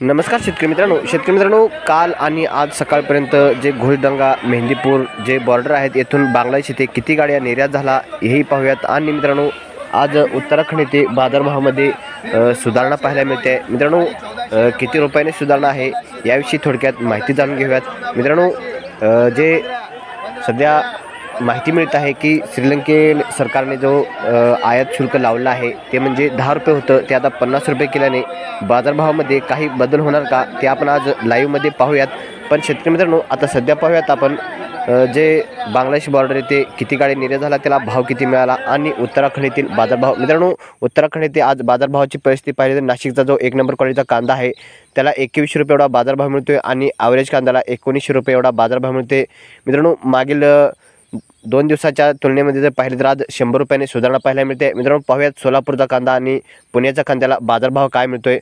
नमस्कार शेतकरी मित्रांनो, काल आणि आज सकाळपर्यंत जे घोडदंगा मेहंदीपूर जे बॉर्डर आहेत येथून बांगलादेश येथे किती गाड्या निर्यात झाला हेही पाहूयात। आणि मित्रांनो, आज उत्तराखंड येथे बाजारभावामध्ये सुधारणा पाहायला मिळते। मित्रांनो, किती रुपयाने सुधारणा आहे याविषयी थोडक्यात माहिती जाणून घेऊयात। मित्रांनो, जे सध्या माहिती मिळत आहे की श्रीलंकेन सरकारने जो आयात शुल्क लावला आहे ते म्हणजे 10 रुपये होतं, ते आता 50 रुपये केल्याने बाजारभावामध्ये काही बदल होणार का ते आपण आज लाईव्हमध्ये पाहूयात। पण शेतकरी मित्रांनो, आता सध्या पाहूयात आपण जे बांगलादेश बॉर्डर येथे किती गाडी निर्यात झाला, त्याला भाव किती मिळाला आणि उत्तराखंड येथील बाजारभाव। मित्रांनो, उत्तराखंड येथे आज बाजारभावाची परिस्थिती पाहिली तर नाशिकचा जो 1 नंबर क्वालिटीचा कांदा आहे त्याला 21 रुपये एवढा बाजारभाव मिळतोय आणि ॲव्हरेज कांद्याला 19 रुपये एवढा बाजारभाव मिळते। मित्रांनो, मागील 2 दिवसाच्या तुलनेमध्ये जर पाहिले तर आज 100 रुपयाने सुधारणा पाहायला मिळते। मित्रांनो, पाहूयात सोलापूरचा कांदा आणि पुण्याच्या कांद्याला बाजारभाव काय मिळतोय।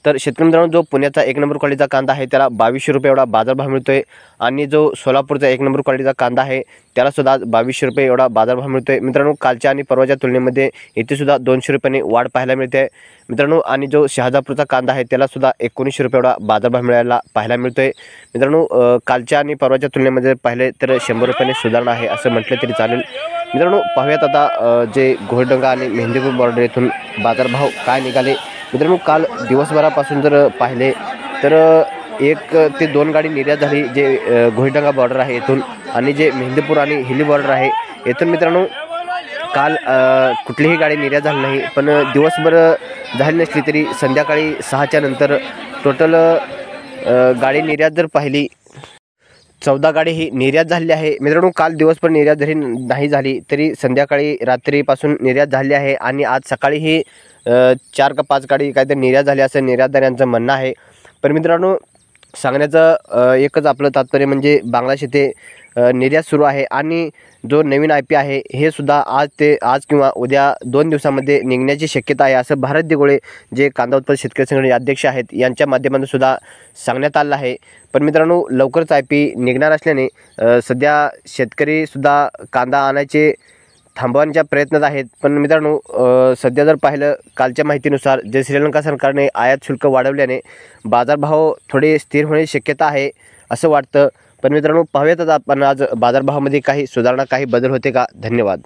तर शेतकरी मित्रांनो, जो पुण्याचा 1 नंबर क्वालिटीचा कांदा आहे त्याला 22 रुपये एवढा बाजारभाव मिळतोय आणि जो सोलापूरचा 1 नंबर क्वालिटीचा कांदा आहे त्याला सुद्धा आज 22 रुपये एवढा बाजारभाव मिळतोय। मित्रांनो, कालच्या आणि परवाच्या तुलनेमध्ये इथे सुद्धा 200 रुपयांनी वाढ पाहायला मिळते मित्रांनो। आणि जो शहाजापूरचा कांदा आहे त्याला सुद्धा 19 रुपये एवढा बाजारभाव मिळायला पाहायला मिळतोय। मित्रांनो, कालच्या आणि परवाच्या तुलनेमध्ये पाहिले तर 100 रुपयांनी सुधारणा आहे असं म्हटलं तरी चालेल। मित्रांनो, पाहूयात आता जे घोडदंगा आणि मेहंदीपूर बॉर्डर येथून बाजारभाव काय निघाले। मित्रांनो, काल दिवसभरापासून जर पाहिले तर 1 ते 2 गाडी निर्यात झाली जे घोडदंगा बॉर्डर आहे येथून, आणि जे मेहंदीपूर आणि हिली बॉर्डर आहे येथून मित्रांनो काल कुठलीही गाडी निर्यात झाली नाही। पण दिवसभर झाली नसली तरी संध्याकाळी 6च्या नंतर टोटल गाडी निर्यात जर पाहिली 14 गाडी ही निर्यात झालेली आहे। मित्रांनो, काल दिवसभर निर्यात झाली नाही झाली तरी संध्याकाळी रात्रीपासून निर्यात झाली आहे आणि आज सकाळी ही 4 का 5 गाडी काहीतरी निर्यात झाली असं निर्यातदारांचं म्हणणं आहे। पण मित्रांनो, सांगण्याचं एकच आपलं तात्पर्य म्हणजे बांगलादेश येथे निर्यात सुरू आहे आणि जो नवीन IP आहे हे सुद्धा आज किंवा उद्या 2 दिवसामध्ये निघण्याची शक्यता आहे असं भारत दिघोळे जे कांदा उत्पादक शेतकरी संघटनेचे अध्यक्ष आहेत यांच्या माध्यमातून सुद्धा सांगण्यात आलं आहे। पण मित्रांनो, लवकरच IP निघणार असल्याने सध्या शेतकरीसुद्धा कांदा आणायचे थांबवण्याच्या प्रयत्नात आहेत। पण मित्रांनो, सध्या जर पाहिलं कालच्या माहितीनुसार जे श्रीलंका सरकारने आयात शुल्क वाढवल्याने बाजारभाव थोडे स्थिर होण्याची शक्यता आहे असं वाटतं। पण मित्रांनो, पाहूयात आपण आज बाजारभावामध्ये काही सुधारणा काही बदल होते का। धन्यवाद।